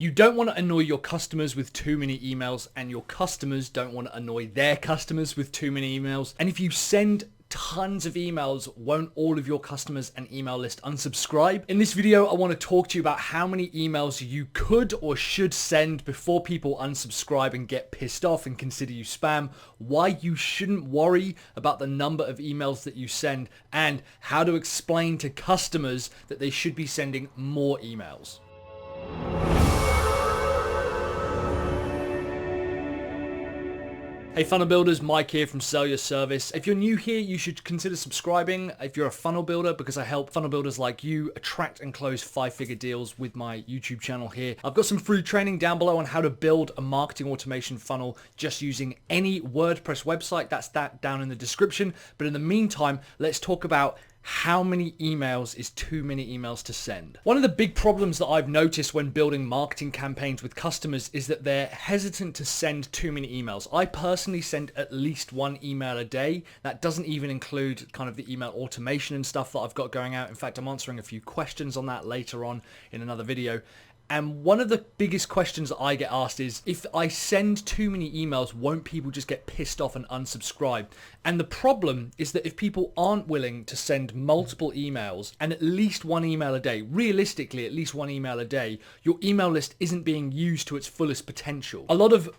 You don't want to annoy your customers with too many emails, and your customers don't want to annoy their customers with too many emails. And if you send tons of emails, won't all of your customers and email list unsubscribe? In this video, I want to talk to you about how many emails you could or should send before people unsubscribe and get pissed off and consider you spam, why you shouldn't worry about the number of emails that you send, and how to explain to customers that they should be sending more emails. Hey funnel builders, Mike here from Sell Your Service. If you're new here, you should consider subscribing if you're a funnel builder, because I help funnel builders like you attract and close 5-figure deals with my YouTube channel here. I've got some free training down below on how to build a marketing automation funnel just using any WordPress website. That's down in the description. But in the meantime, let's talk about how many emails is too many emails to send. One of the big problems that I've noticed when building marketing campaigns with customers is that they're hesitant to send too many emails. I personally send at least one email a day. That doesn't even include kind of the email automation and stuff that I've got going out. In fact, I'm answering a few questions on that later on in another video. And one of the biggest questions that I get asked is, if I send too many emails, won't people just get pissed off and unsubscribe? And the problem is that if people aren't willing to send multiple emails and at least one email a day, realistically at least one email a day, your email list isn't being used to its fullest potential. A lot of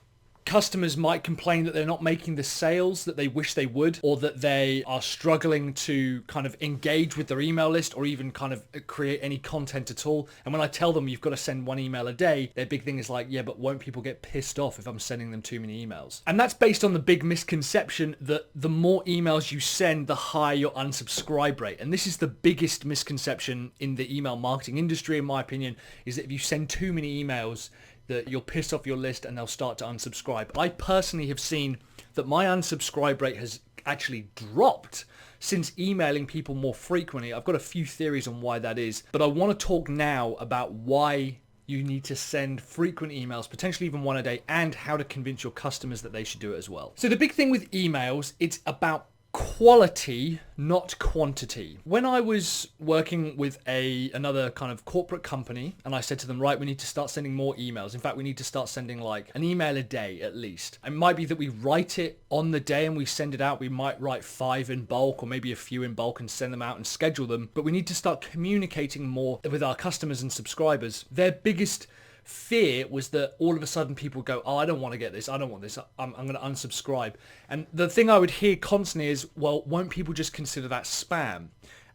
customers might complain that they're not making the sales that they wish they would, or that they are struggling to kind of engage with their email list or even kind of create any content at all. And when I tell them you've got to send one email a day, their big thing is like, yeah, but won't people get pissed off if I'm sending them too many emails? And that's based on the big misconception that the more emails you send, the higher your unsubscribe rate. And this is the biggest misconception in the email marketing industry, in my opinion, is that if you send too many emails, that you'll piss off your list and they'll start to unsubscribe. I personally have seen that my unsubscribe rate has actually dropped since emailing people more frequently. I've got a few theories on why that is, but I want to talk now about why you need to send frequent emails, potentially even one a day, and how to convince your customers that they should do it as well. So the big thing with emails, it's about quality, not quantity. When I was working with another kind of corporate company, and I said to them, right, we need to start sending more emails. In fact, we need to start sending like an email a day at least. It might be that we write it on the day and we send it out. We might write 5 in bulk or maybe a few in bulk and send them out and schedule them. But we need to start communicating more with our customers and subscribers. Their biggest fear was that all of a sudden people go, oh, I don't want to get this. I don't want this. I'm going to unsubscribe. And the thing I would hear constantly is, well, won't people just consider that spam?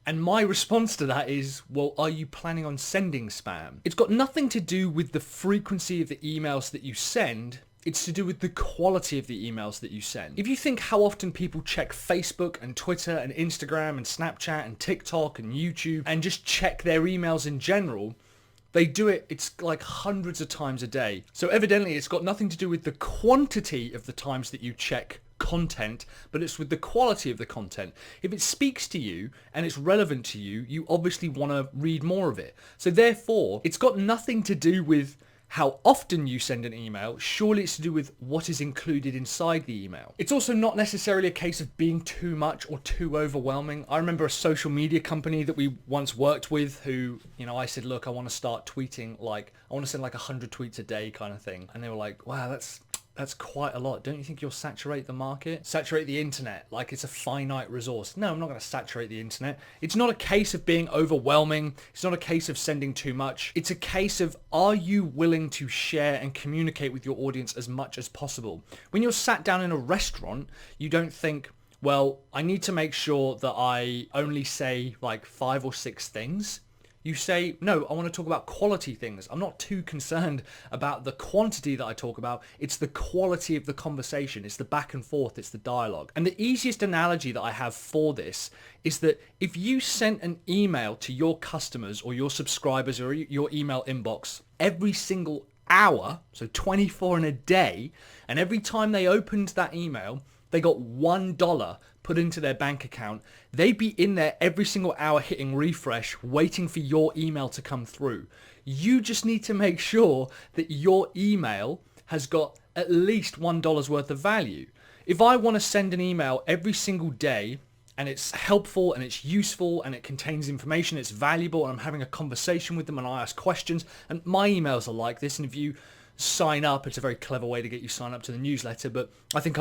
And my response to that is, well, are you planning on sending spam? It's got nothing to do with the frequency of the emails that you send. It's to do with the quality of the emails that you send. If you think how often people check Facebook and Twitter and Instagram and Snapchat and TikTok and YouTube and just check their emails in general, they do it, it's like hundreds of times a day. So evidently it's got nothing to do with the quantity of the times that you check content, but it's with the quality of the content. If it speaks to you and it's relevant to you, you obviously want to read more of it. So therefore, it's got nothing to do with how often you send an email. Surely it's to do with what is included inside the email. It's also not necessarily a case of being too much or too overwhelming. I remember a social media company that we once worked with who, I said, look, I want to start tweeting, I want to send like 100 tweets a day kind of thing. And they were like, wow, that's quite a lot. Don't you think you'll saturate the market? Saturate the internet like it's a finite resource. No, I'm not going to saturate the internet. It's not a case of being overwhelming. It's not a case of sending too much. It's a case of, are you willing to share and communicate with your audience as much as possible? When you're sat down in a restaurant, you don't think, well, I need to make sure that I only say like 5 or 6 things. You say, no, I want to talk about quality things. I'm not too concerned about the quantity that I talk about. It's the quality of the conversation. It's the back and forth. It's the dialogue. And the easiest analogy that I have for this is that if you sent an email to your customers or your subscribers or your email inbox every single hour, so 24 in a day, and every time they opened that email, they got $1 put into their bank account, they'd be in there every single hour hitting refresh, waiting for your email to come through. You just need to make sure that your email has got at least $1 worth of value. If I want to send an email every single day and it's helpful and it's useful and it contains information, it's valuable, and I'm having a conversation with them and I ask questions. And my emails are like this, and if you sign up, it's a very clever way to get you signed up to the newsletter, but I think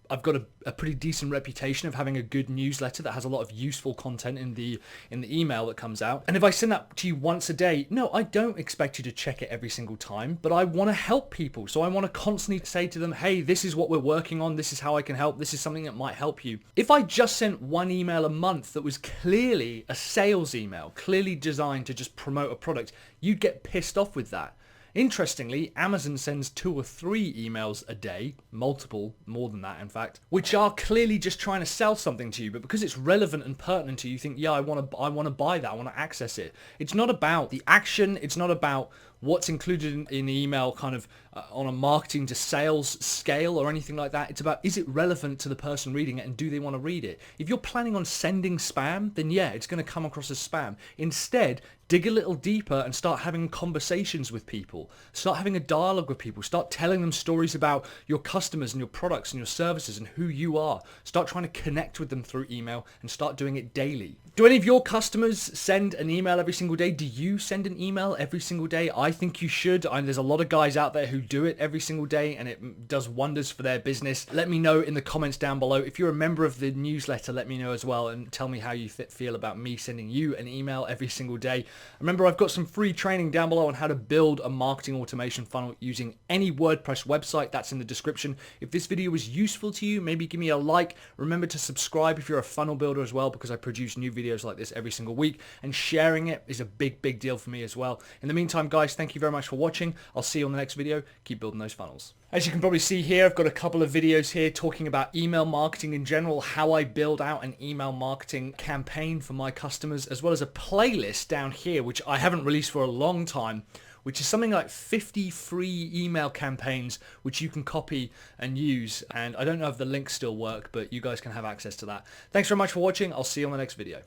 I've got a pretty decent reputation of having a good newsletter that has a lot of useful content in the email that comes out. And if I send that to you once a day, no, I don't expect you to check it every single time, but I want to help people. So I want to constantly say to them, hey, this is what we're working on. This is how I can help. This is something that might help you. If I just sent one email a month that was clearly a sales email, clearly designed to just promote a product, you'd get pissed off with that. Interestingly, Amazon sends 2 or 3 emails a day, multiple, more than that in fact, which are clearly just trying to sell something to you, but because it's relevant and pertinent to you, you think, yeah, I want to buy that, I want to access it. It's not about the action, it's not about what's included in the email kind of on a marketing to sales scale or anything like that. It's about, is it relevant to the person reading it and do they want to read it? If you're planning on sending spam, then yeah, it's going to come across as spam. Instead, dig a little deeper and start having conversations with people. Start having a dialogue with people. Start telling them stories about your customers and your products and your services and who you are. Start trying to connect with them through email and start doing it daily. Do any of your customers send an email every single day? Do you send an email every single day? I think you should. There's a lot of guys out there who do it every single day and it does wonders for their business. Let me know in the comments down below. If you're a member of the newsletter, let me know as well and tell me how you feel about me sending you an email every single day. Remember, I've got some free training down below on how to build a marketing automation funnel using any WordPress website. That's in the description. If this video was useful to you, maybe give me a like. Remember to subscribe if you're a funnel builder as well, because I produce new videos like this every single week, and sharing it is a big deal for me as well. In the meantime, guys, thank you very much for watching. I'll see you on the next video. Keep building those funnels. As you can probably see here, I've got a couple of videos here talking about email marketing in general, how I build out an email marketing campaign for my customers, as well as a playlist down here, which I haven't released for a long time, which is something like 50 free email campaigns which you can copy and use. And I don't know if the links still work, but you guys can have access to that. Thanks very much for watching. I'll see you on the next video.